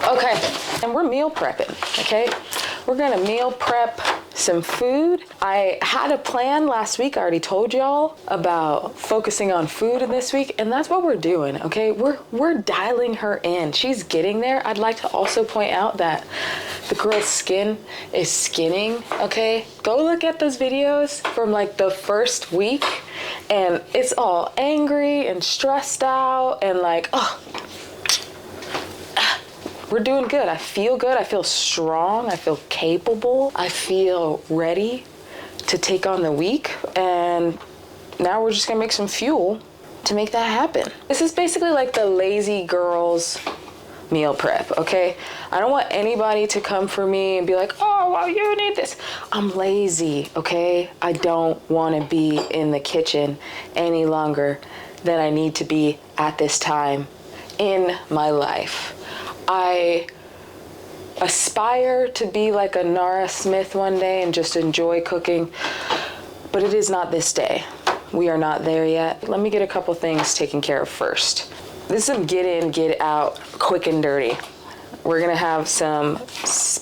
Okay, and we're meal prepping, okay? We're gonna meal prep some food. I had a plan last week. I already told y'all about focusing on food in this week, and that's what we're doing, okay? We're dialing her in. She's getting there. I'd like to also point out that the girl's skin is skinning, okay? Go look at those videos from like the first week, and it's all angry and stressed out and like, oh, we're doing good. I feel good. I feel strong. I feel capable. I feel ready to take on the week. And now we're just gonna make some fuel to make that happen. This is basically like the lazy girls meal prep, okay? I don't want anybody to come for me and be like, oh, well, you need this. I'm lazy, okay? I don't wanna be in the kitchen any longer than I need to be at this time in my life. I aspire to be like a Nara Smith one day and just enjoy cooking, but it is not this day. We are not there yet. Let me get a couple things taken care of first. This is some get in, get out, quick and dirty. We're gonna have some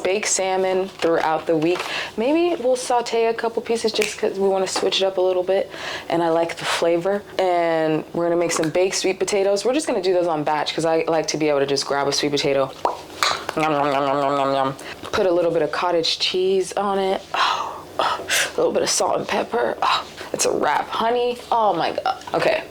baked salmon throughout the week. Maybe we'll saute a couple pieces just because we want to switch it up a little bit and I like the flavor. And we're gonna make some baked sweet potatoes. We're just gonna do those on batch because I like to be able to just grab a sweet potato. Yum, yum, yum, yum, yum, yum. Put a little bit of cottage cheese on it. Oh, a little bit of salt and pepper. Oh, it's a wrap. Honey. Oh my God. Okay.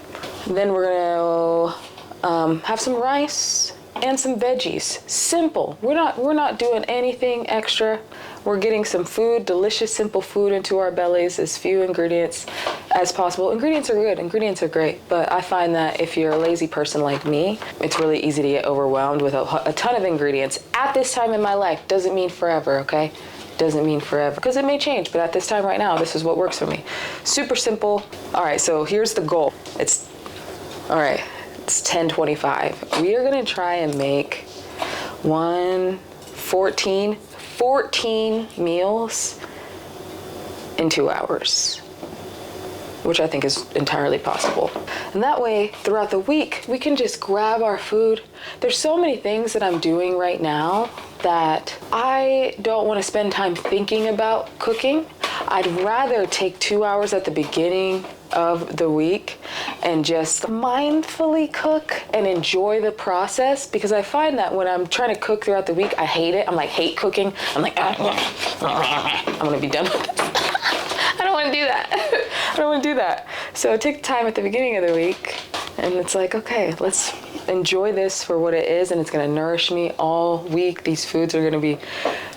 Then we're gonna have some rice and some veggies. Simple. We're not doing anything extra. We're getting some food, delicious, simple food into our bellies, as few ingredients as possible. Ingredients are good. Ingredients are great. But I find that if you're a lazy person like me, it's really easy to get overwhelmed with a ton of ingredients. At this time in my life, doesn't mean forever, okay? Doesn't mean forever, because it may change, but at this time right now, this is what works for me. Super simple. All right, so here's the goal. It's 10:25. We are gonna try and make 14 meals in 2 hours, which I think is entirely possible. And that way, throughout the week, we can just grab our food. There's so many things that I'm doing right now that I don't want to spend time thinking about cooking. I'd rather take 2 hours at the beginning of the week and just mindfully cook and enjoy the process, because I find that when I'm trying to cook throughout the week, I hate it. I'm like, hate cooking. I'm like, I'm gonna be done with this. I don't want to do that. I don't want to do that. So take time at the beginning of the week and it's like, okay, let's enjoy this for what it is, and it's going to nourish me all week. These foods are going to be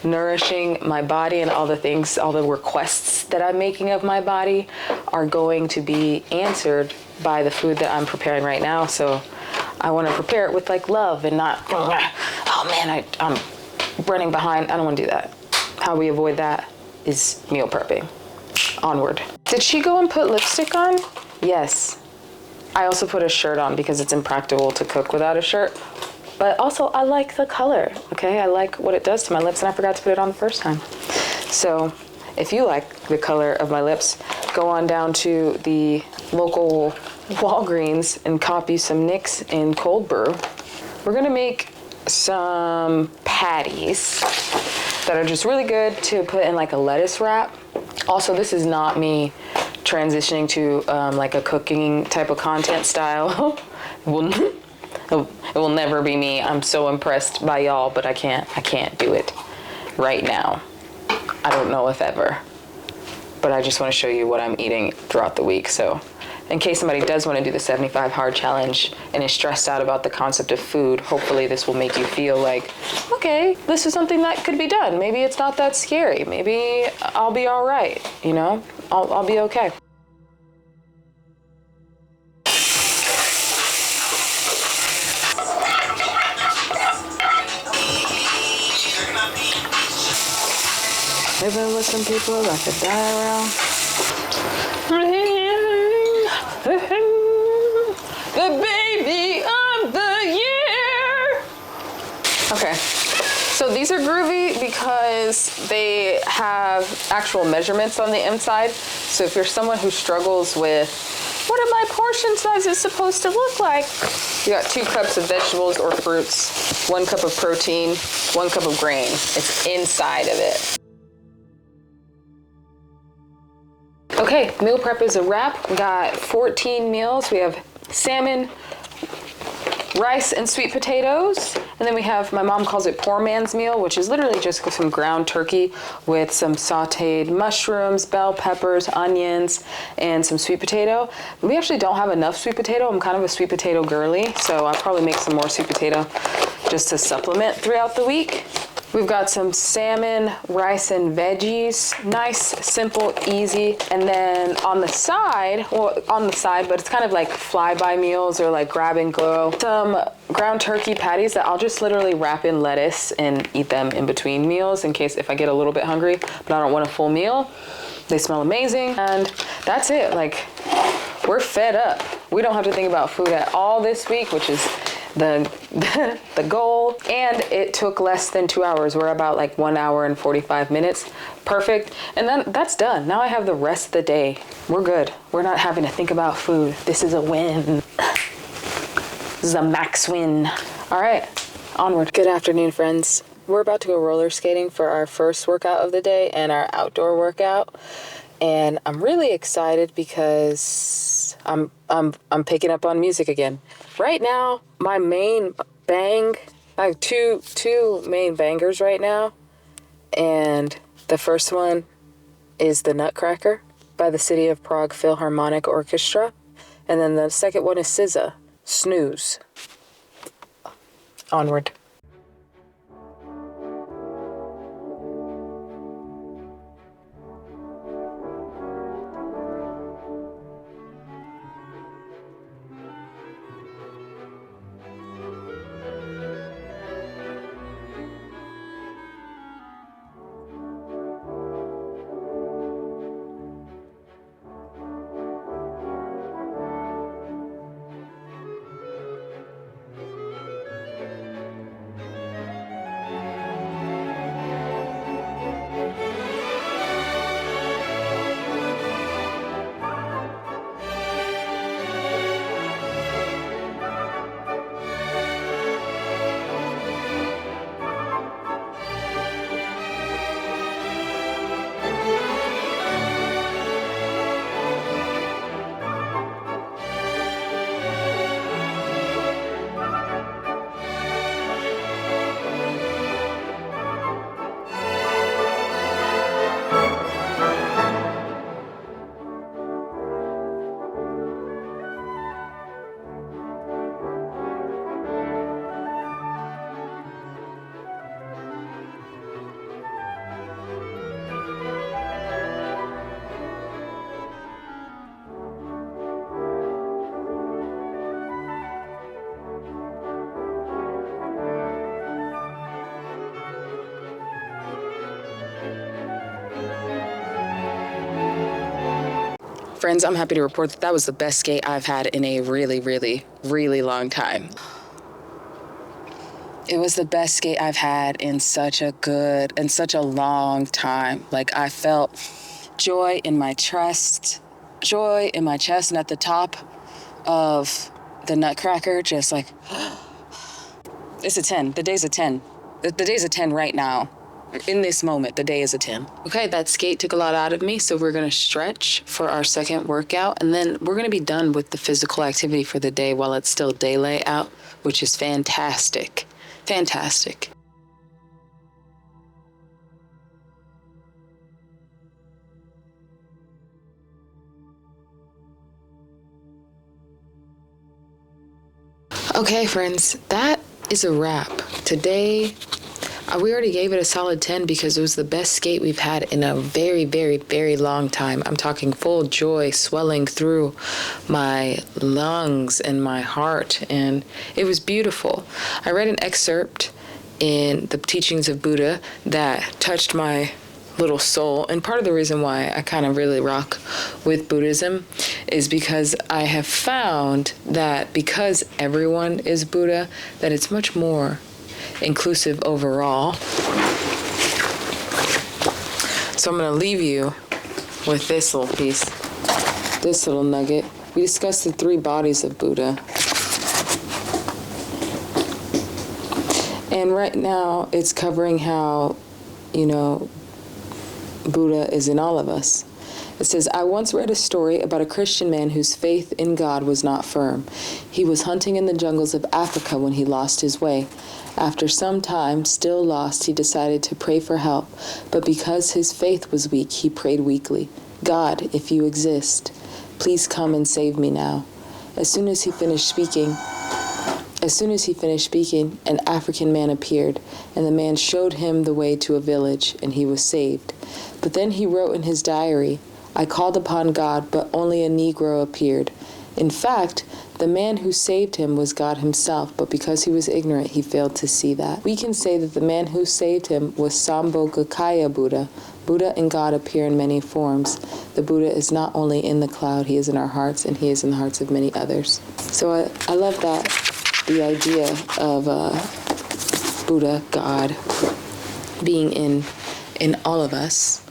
nourishing my body, and all the things, all the requests that I'm making of my body are going to be answered by the food that I'm preparing right now. So I want to prepare it with like love and not, oh man, I'm running behind. I don't want to do that. How we avoid that is meal prepping. Onward. Did she go and put lipstick on? Yes. I also put a shirt on because it's impractical to cook without a shirt. But also, I like the color, okay? I like what it does to my lips, and I forgot to put it on the first time. So if you like the color of my lips, go on down to the local Walgreens and copy some Nicks in cold brew. We're gonna make some patties that are just really good to put in like a lettuce wrap. Also, this is not me transitioning to like a cooking type of content style. It will never be me. I'm so impressed by y'all, but I can't do it right now. I don't know if ever, but I just want to show you what I'm eating throughout the week. So in case somebody does want to do the 75 hard challenge and is stressed out about the concept of food, hopefully this will make you feel like, okay, this is something that could be done. Maybe it's not that scary. Maybe I'll be all right, you know? I'll be okay. Living with some people I could die around. The baby of the year. Okay, so these are groovy because they have actual measurements on the inside. So if you're someone who struggles with what are my portion sizes supposed to look like? You got 2 cups of vegetables or fruits, 1 cup of protein, 1 cup of grain. It's inside of it. Okay, meal prep is a wrap. We got 14 meals. We have salmon, rice, and sweet potatoes. And then we have, my mom calls it poor man's meal, which is literally just some ground turkey with some sauteed mushrooms, bell peppers, onions, and some sweet potato. We actually don't have enough sweet potato. I'm kind of a sweet potato girly, so I'll probably make some more sweet potato just to supplement throughout the week. We've got some salmon, rice, and veggies. Nice, simple, easy. And then on the side, but it's kind of like flyby meals or like grab and go, some ground turkey patties that I'll just literally wrap in lettuce and eat them in between meals in case if I get a little bit hungry, but I don't want a full meal. They smell amazing. And that's it. Like, we're fed up. We don't have to think about food at all this week, which is the goal, and it took less than 2 hours. We're about like 1 hour and 45 minutes. Perfect. And then that's done. Now I have the rest of the day. We're good. We're not having to think about food. This is a win. This is a max win. All right, onward. Good afternoon, friends. We're about to go roller skating for our first workout of the day and our outdoor workout. And I'm really excited because I'm picking up on music again. Right now, my main bang, I have two main bangers right now. And the first one is The Nutcracker by the City of Prague Philharmonic Orchestra. And then the second one is SZA, Snooze. Onward. Friends, I'm happy to report that was the best skate I've had in a really, really, really long time. It was the best skate I've had in such a long time. Like, I felt joy in my chest, and at the top of the Nutcracker, just like, it's a 10. The day's a 10. The day's a 10 right now. In this moment, the day is a 10. Okay, that skate took a lot out of me, so we're gonna stretch for our second workout, and then we're gonna be done with the physical activity for the day while it's still daylight out, which is fantastic. Fantastic. Okay, friends, that is a wrap. Today, we already gave it a solid 10 because it was the best skate we've had in a very, very, very long time. I'm talking full joy swelling through my lungs and my heart, and it was beautiful. I read an excerpt in the teachings of Buddha that touched my little soul, and part of the reason why I kind of really rock with Buddhism is because I have found that because everyone is Buddha, that it's much more inclusive overall. So I'm going to leave you with this little piece, this little nugget we discussed the 3 bodies of Buddha. And right now, it's covering how, Buddha is in all of us. It says, I once read a story about a Christian man whose faith in God was not firm. He was hunting in the jungles of Africa when he lost his way. After some time, still lost, he decided to pray for help. But because his faith was weak, he prayed weakly. God, if you exist, please come and save me now. As soon as he finished speaking, an African man appeared, and the man showed him the way to a village, and he was saved. But then he wrote in his diary, I called upon God, but only a Negro appeared. In fact, the man who saved him was God himself, but because he was ignorant, he failed to see that. We can say that the man who saved him was Sambhogakaya Buddha. Buddha and God appear in many forms. The Buddha is not only in the cloud, he is in our hearts, and he is in the hearts of many others. So I love that, the idea of Buddha, God, being in all of us.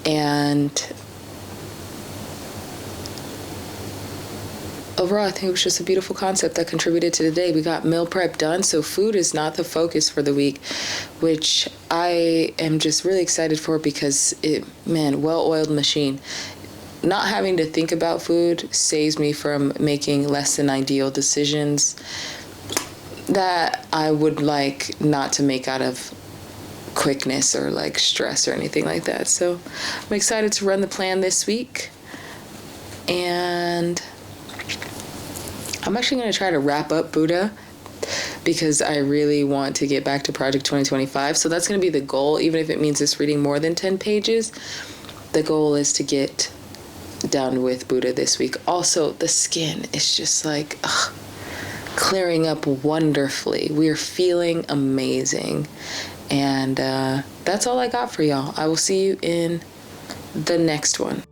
And overall, I think it was just a beautiful concept that contributed to the day. We got meal prep done, so food is not the focus for the week, which I am just really excited for because well-oiled machine. Not having to think about food saves me from making less than ideal decisions that I would like not to make out of quickness or like stress or anything like that. So I'm excited to run the plan this week, and I'm actually going to try to wrap up Buddha because I really want to get back to Project 2025. So that's going to be the goal, even if it means just reading more than 10 pages. The goal is to get done with Buddha this week. Also, the skin is just like clearing up wonderfully. We're feeling amazing. And that's all I got for y'all. I will see you in the next one.